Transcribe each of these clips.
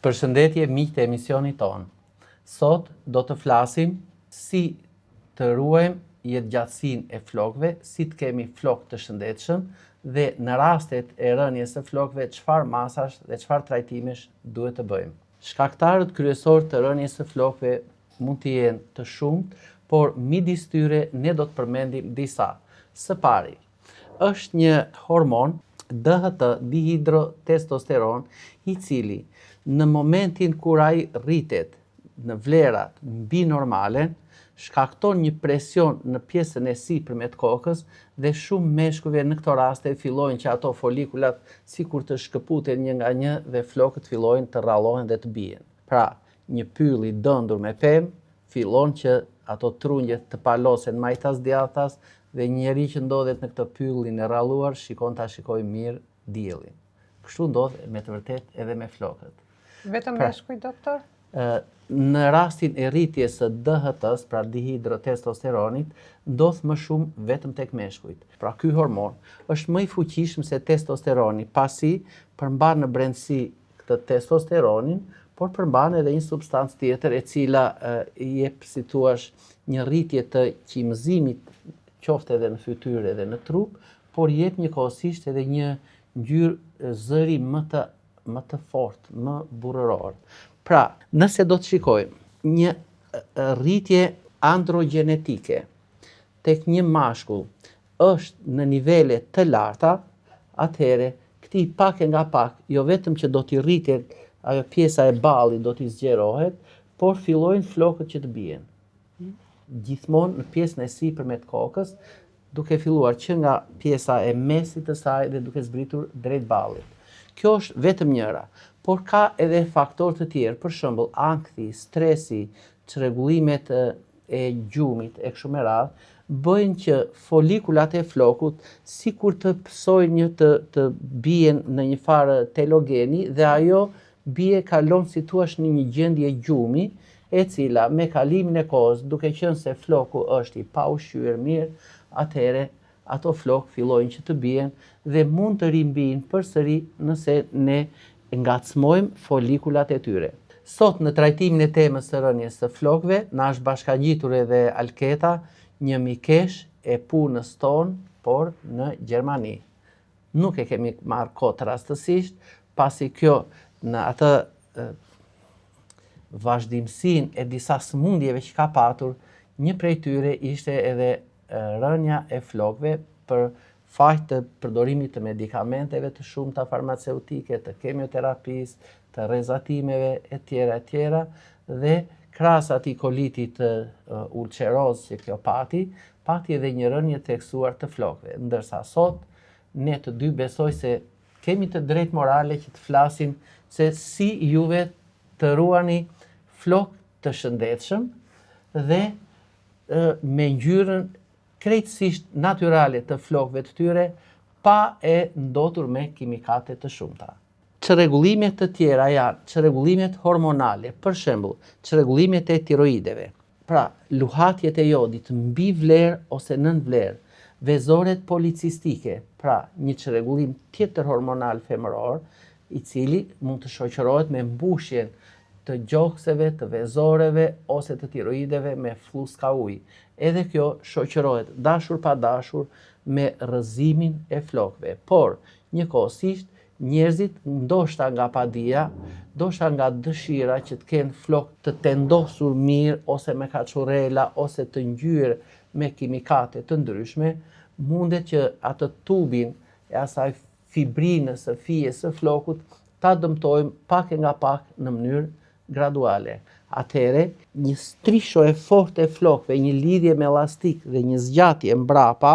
Përshëndetje miq të emisionit tonë. Sot do të flasim si të ruajmë jetëgjatësinë e flokëve, si të kemi flokë të shëndetshëm dhe në rastet e rënies së flokëve çfarë masash dhe çfarë trajtimesh duhet të bëjmë. Shkaktarët kryesorë të rënies së flokëve mund të jenë të shumtë, por midis tyre ne do të përmendim disa. Së pari, është një hormon DHT, dihidrotestosteron, i cili në momentin kur ai rritet në vlerat mbi normalen, shkakton një presion në pjesën e sipërme të kokës dhe shumë meshkujve në këto raste fillojnë që ato folikulat sikur të shkëputen një nga një dhe flokët fillojnë të rrallohen dhe të bien. Pra, një pyll i dëndur me pemë fillon që ato trunjet të palosen majtas djathtas dhe njeri që ndodhet në këtë pyllin e rralluar shikon ta shikojë mirë diellin. Kështu ndodh me të vërtet edhe me flokët. Vetëm meshkuj, doktor? Në rastin e rritjes së DHT-s, pra dihidrotestosteronit, ndodh më shumë vetëm tek meshkujt. Pra ky hormon është më i fuqishëm se testosteroni, pasi përmban në brendësi këtë testosteronin, por përmban edhe një substancë tjetër e cila i jep, si thua, një rritje të qimëzimit, qoftë edhe në fytyrë edhe në trup, por jep njëkohësisht edhe një ngjyrë zëri më të fortë, më burrëror. Pra, nëse do të shikojmë një rritje androgenetike tek një mashkull është në nivele të larta, atëherë këtij pak e nga pak, jo vetëm që do t'i rritet ajo pjesa e ballit do t'i zgjerohet, por fillojnë flokët që të bien. Gjithmonë në pjesën e sipërme të kokës, duke filluar që nga pjesa e mesit të saj dhe duke zbritur drejt ballit. Kjo është vetëm njëra, por ka edhe faktorë të tjerë, për shembull ankthi, stresi, çrregullimet e gjumit e kështu me radhë, bëjnë që folikulat e flokut sikur të pësojnë të bien në një farë telogeni dhe ajo bie kalon si thua në një gjendje gjumi, e cila me kalimin e kohës, duke qenë se floku është i pa ushqyer mirë, atëherë ato flokë fillojnë që të bien dhe mund të rimbijnë përsëri nëse ne ngacmojmë folikulat e tyre. Sot në trajtimin e temës së rënies së flokëve, na është bashkangjitur edhe Alketa, një mikesh e punës tonë, por në Gjermani. Nuk e kemi marrë kot rastësisht, pasi kjo në atë vazhdimsinë e disa sëmundjeve që ka patur, një prej tyre ishte edhe rënja e flokëve për faq të përdorimit të medikamenteve të shumta farmaceutike, të kemioterapisë, të rrezatimeve e tjera dhe krahas atij kolitit ulceroz që kjo pati edhe një rënje të theksuar të flokëve, ndërsa sot ne të dy besoj se kemi të drejtë morale që të flasim se si juve të ruani flokë të shëndetshëm dhe me ngjyrën krejtësisht natyrale të flokëve të tyre, pa e ndotur me kimikate të shumta. Çrregullimet të tjera janë çrregullimet hormonale, për shembull, çrregullimet e tiroideve. Pra, luhatjet e jodit mbi vlerë ose nën vlerë, vezoret policistike, pra një çrregullim tjetër hormonal femëror, i cili mund të shoqërohet me mbushjen të gjokseve, të vezoreve ose të tiroideve me fluska ujë. Edhe kjo shoqërohet dashur pa dashur me rrëzimin e flokëve. Por, njëkohësisht, njerëzit ndoshta nga padia, ndoshta nga dëshira që të kenë flokë të tendosur mirë ose me kaçurrela ose të ngjyrë me kimikate të ndryshme, mundet që atë tubin e asaj fibrinës së fijes së flokut ta dëmtojmë pak e nga pak në mënyrë graduale. Atëherë, një strisho e fortë e flokëve, një lidhje me elastik dhe një zgjatje mbrapa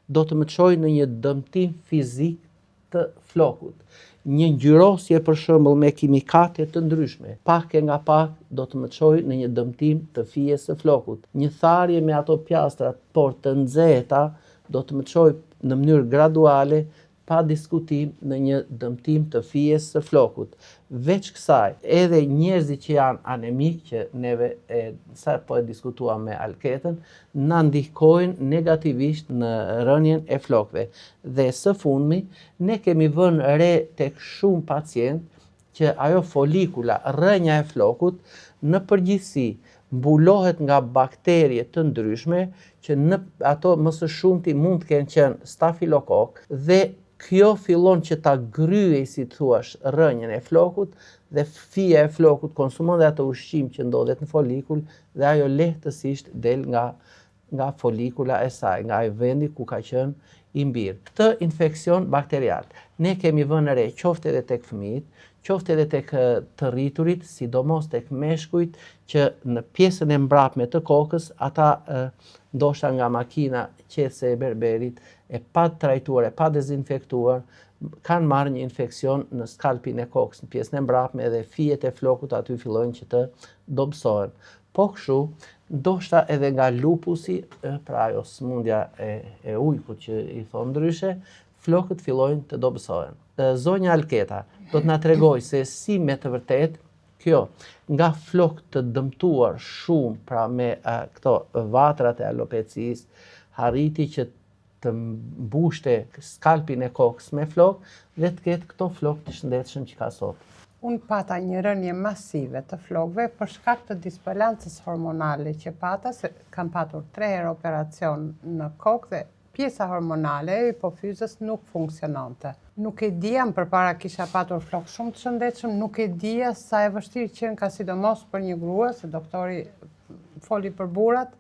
do të më çojë në një dëmtim fizik të flokut. Një ngjyrosje për shembull me kimikate të ndryshme, pak e nga pak do të më çojë në një dëmtim të fijes së flokut. Një tharje me ato pjastrat, por të nxehta, do të më çojë në mënyrë graduale pa diskutim në një dëmtim të fijes së flokut. Veç kësaj, edhe njerëzit që janë anemik, që neve sa po e diskutuam me Alketën, na ndikojnë negativisht në rënien e flokëve. Dhe së fundmi, ne kemi vënë re tek shumë pacientë që ajo folikula, rrënja e flokut, në përgjithësi mbulohet nga bakterie të ndryshme që në ato më së shumti mund të kenë qenë stafilokok dhe kjo fillon që ta gryej, si thuash, rrënjën e flokut dhe fija e flokut konsumon dhe ato ushqim që ndodhet në folikul dhe ajo lehtësisht del nga folikula e saj, nga ai vendi ku ka qenë i mbirë. Këtë infekcion bakterial ne kemi vënë re qoftë edhe tek fëmijët, qoftë edhe tek të rriturit, sidomos tek meshkujt që në pjesën e mbrapme të kokës ata ndoshta nga makina qetse e berberit e pa trajtuar, e pa dezinfektuar, kanë marrë një infekcion në skalpin e kokës, në pjesën e mbrapme dhe fijet e flokut aty fillojnë që të dobësohen. Po kështu, ndoshta edhe nga lupusi, pra ajo sëmundja e ujkut që i thon ndryshe, flokët fillojnë të dobësohen. Zonja Alketa do të na tregoj se si me të vërtet kjo nga flok të dëmtuar shumë, pra me këto vatrat e alopecisë, arriti që të mbushte skalpin e kokës me flok dhe të ketë këto flok të shëndetshëm që ka sot. Unë pata një rënje masive të flokëve për shkak të disbalancës hormonale që pata, se kam patur 3 herë operacion në kokë dhe pjesa hormonale e hipofizës nuk funksionante. Nuk e dija, përpara kisha patur flok shumë të shëndetshëm, nuk e dija sa e vështirë qenë ka sidomos për një grua, se doktori foli për burrat,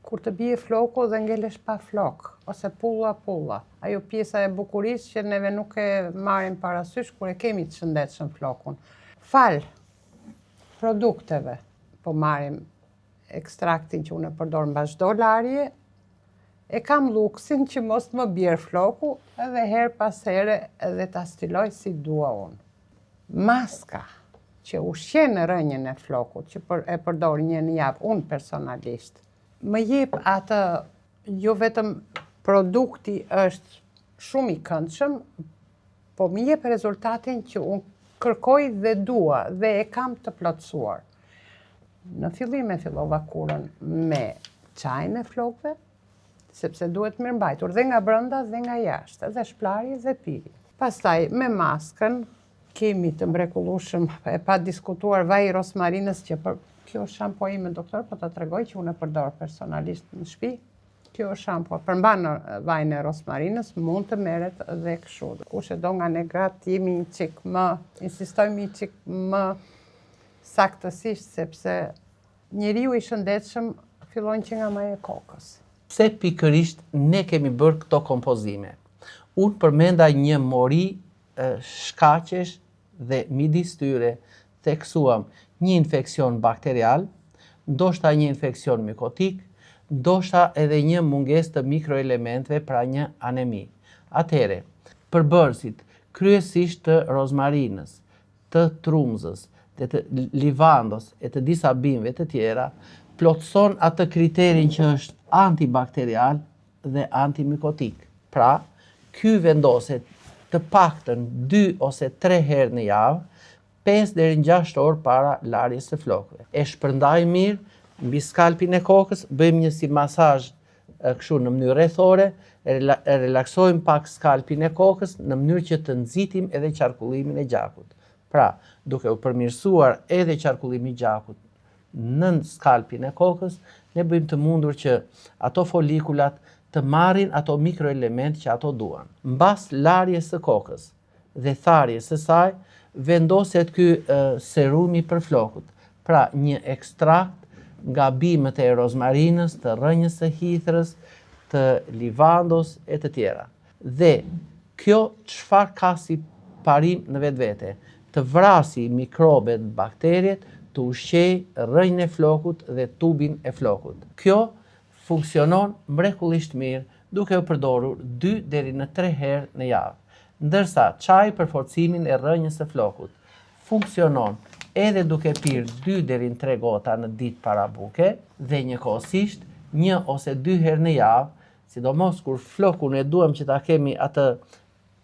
kur të bie floku dhe ngelesh pa flok, ose pulla. Ajo pjesa e bukurisë që neve nuk e marrim parasysh kur e kemi të shëndetshëm flokun. Fal produkteve, po marrim ekstraktin që unë e përdor mba çdo larje, e kam luksin që mos më bjerë floku edhe her pas here edhe ta stiloj si dua unë. Maska që ushqen në rrënjën e flokut, që e përdor një javë, unë personalisht, më jep atë, jo vetëm produkti është shumë i këndshëm, po më jep rezultatin që unë kërkoj dhe dua dhe e kam të plotësuar. Në fillim e fillova kurën me çajin e flokëve, sepse duhet mirëmbajtur dhe nga brenda dhe nga jashtë, dhe shplarje dhe pirje. Pastaj me maskën kemi të mrekullueshëm e pa diskutuar vaji rosmarinës që kjo është shampo ime, doktor, po ta tregoj që unë e përdor personalisht në shtëpi. Kjo është shampo, përmban vajin e rosmarinës, mund të merret dhe kështu. Kush e do nga ne gratë jemi një çik më, insistojmë një çik më saktësisht sepse njeriu i shëndetshëm fillon që nga maja e kokës. Pse pikërisht ne kemi bërë këto kompozime? Unë përmenda një mori shkaqesh dhe midis tyre theksuam një infekcion bakterial, ndoshta një infekcion mikotik, ndoshta edhe një mungesë të mikroelementeve, pra një anemi. Atëhere, përbërësit kryesisht të rozmarinës, të trumzës, të livandos e të disa bimëve të tjera, plotëson atë kriterin që është antibakterial dhe antimikotik. Pra, ky vendoset të paktën 2 ose 3 herë në javë, 5 deri në 6 orë para larjes së flokëve. E shpërndaj mirë mbi skalpin e kokës, bëjmë një si masazh kështu në mënyrë rrethore, relaksojmë pak skalpin e kokës në mënyrë që të nxitim edhe qarkullimin e gjakut. Pra, duke u përmirësuar edhe qarkullimi i gjakut nën skalpin e kokës, ne bëjmë të mundur që ato folikulat të marrin ato mikroelement që ato duan. Mbas larjes së kokës dhe tharjes së saj, vendoset ky serumi për flokut. Pra, një ekstrakt nga bimët e rozmarinës, të rrënjës së hithrës, të livandos e të tjera. Dhe kjo çfarë ka si parim në vetvete? Të vrasi mikrobet, bakteriet, të ushqej rrënjën e flokut dhe tubin e flokut. Kjo funksionon mrekullisht mirë duke u përdorur 2 deri në 3 herë në javë. Ndërsa çaji për forcimin e rrënjës së flokut funksionon edhe duke pirë 2 deri në 3 gota në ditë para buke dhe njëkohësisht 1 ose 2 herë në javë, sidomos kur flokun e duam që ta kemi atë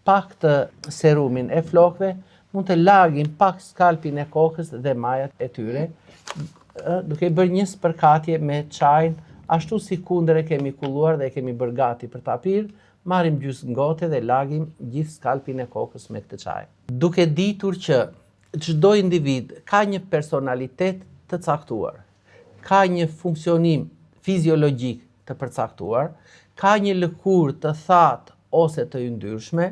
pak të serumin e flokëve, mund të largim pak skalpin e kokës dhe majat e tyre, duke bërë një spërkatje me çajin, ashtu si kundër e kemi kulluar dhe e kemi bërë gati për ta pirë, marrim gjysmë gote dhe lagim gjithë skalpin e kokës me këtë çaj. Duke ditur që çdo individ ka një personalitet të caktuar, ka një funksionim fiziologjik të përcaktuar, ka një lëkurë të thatë ose të yndyrshme,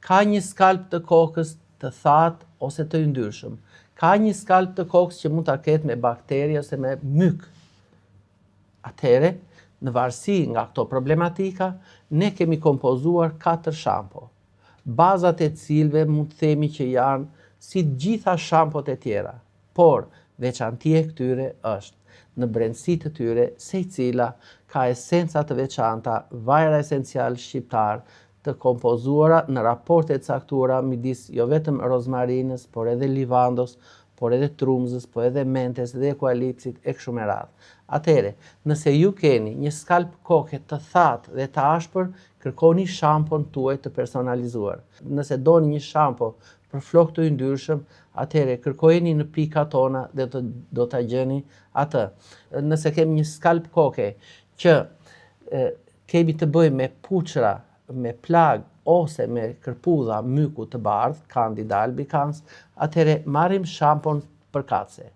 ka një skalp të kokës të thatë ose të yndyrshëm, ka një skalp të kokës që mund ta ketë me bakteri ose me myk. Atëherë, në varësi nga këto problematika, ne kemi kompozuar 4 shampo, bazat e cilëve mund të themi që janë si gjitha shampot e tjera, por veçantia e këtyre është në brendësi të tyre secila ka esenca të veçanta, vajra esencial shqiptar të kompozuara në raporte të caktuara midis jo vetëm rozmarinës, por edhe livandos, por edhe trumzës, por edhe mentes dhe eukalipsit e kështu me radhë. Atëherë, nëse ju keni një skalp koke të thatë dhe të ashpër, kërkoni shampon tuaj të personalizuar. Nëse doni një shampo për flokë të yndyrshëm, atëherë kërkojeni në pikat tona dhe do ta gjeni atë. Nëse kemi një skalp koke që kemi të bëjmë me puçra, me plag ose me kërpudha myku të bardhë, Candida albicans, atëherë marrim shampon përkatëse.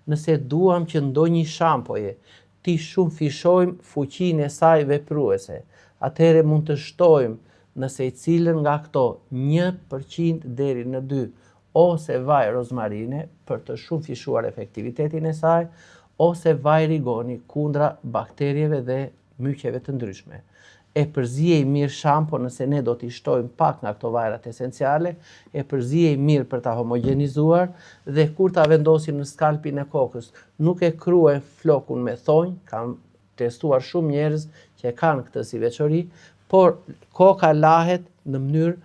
Nëse duam që ndonjë shampoje ti shumë fishojmë fuqinë e saj vepruese, atëherë mund të shtojmë në secilën nga këto 1% deri në 2 ose vaj rozmarine për të shumë fishuar efektivitetin e saj, ose vaj rigoni kundra bakterieve dhe myqeve të ndryshme. E përzijej mirë shampo nëse ne do t'i shtojmë pak nga këto vajrat esenciale, e përzijej mirë për ta homogenizuar dhe kur ta vendosim në skalpin e kokës, nuk e kruajmë flokun me thonjë, kam testuar shumë njerëz që kanë këtë si veçori, por koka lahet në mënyrë,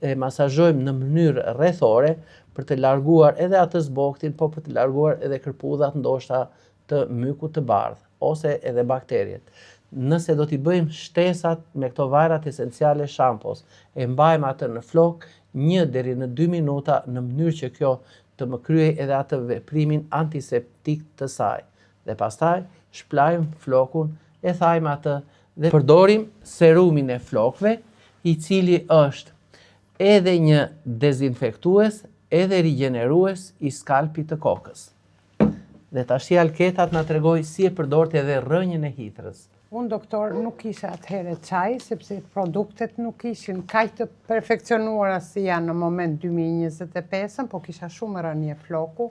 e masazhojmë në mënyrë rrethore për të larguar edhe atë zboktin, po për të larguar edhe kërpudhat ndoshta të mykut të bardhë ose edhe bakteriet. Nëse do t'i bëjmë shtesat me këto vajrat esenciale shampos, e mbajmë atë në flok 1 deri në 2 minuta në mënyrë që kjo të më kryej edhe atë veprimin antiseptik të saj. Dhe pastaj shplajmë flokun, e thajmë atë dhe përdorim serumin e flokëve, i cili është edhe një dezinfektues, edhe rigjenerues i skalpit të kokës. Dhe tash Alketat na tregoi si e përdorte edhe rrënjën e hithërës. Unë, doktor, nuk isha atëherë çaj, sepse produktet nuk ishin kaq të perfekcionuara si janë në moment 2025, po kisha shumë rënje floku.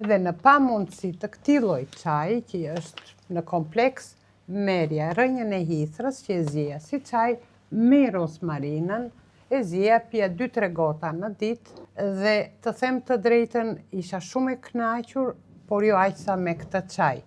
Dhe në pamundësi të këtij lloji çaji, që është në kompleks, merja rrënjën e hithërës që e zija si çaj me rozmarinën, e zija pija 2-3 gota në ditë dhe të them të drejtën isha shumë e kënaqur, por jo aq sa me këtë çaj.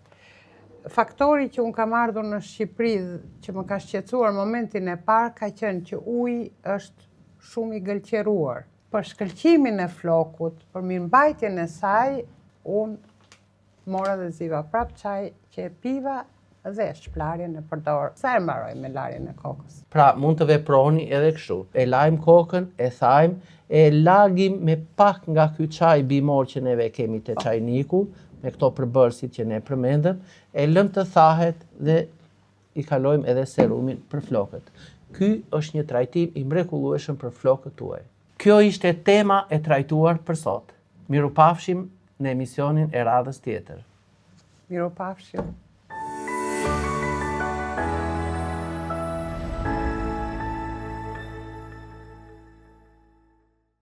Faktori që unë kam ardhur në Shqipëri që më ka shqetësuar momentin e parë ka qenë që uji është shumë i gëlqeruar. Për shkëlqimin e flokut, për mirëmbajtjen e saj, unë mora dhe ziva prap çaj që e piva dhe shplarjen e përdor. Sa e mbaroj me larjen e kokës. Pra mund të veproni edhe kështu. E lajmë kokën, e thajmë, e lagim me pak nga ky çaj bimor që neve kemi te çajniku, me këto përbërësit që ne përmendëm, e lëm të thahet dhe i kalojmë edhe serumin për flokët. Ky është një trajtim i mrekullueshëm për flokët tuaj. Kjo ishte tema e trajtuar për sot. Mirupafshim në emisionin e radhës tjetër. Mirupafshim.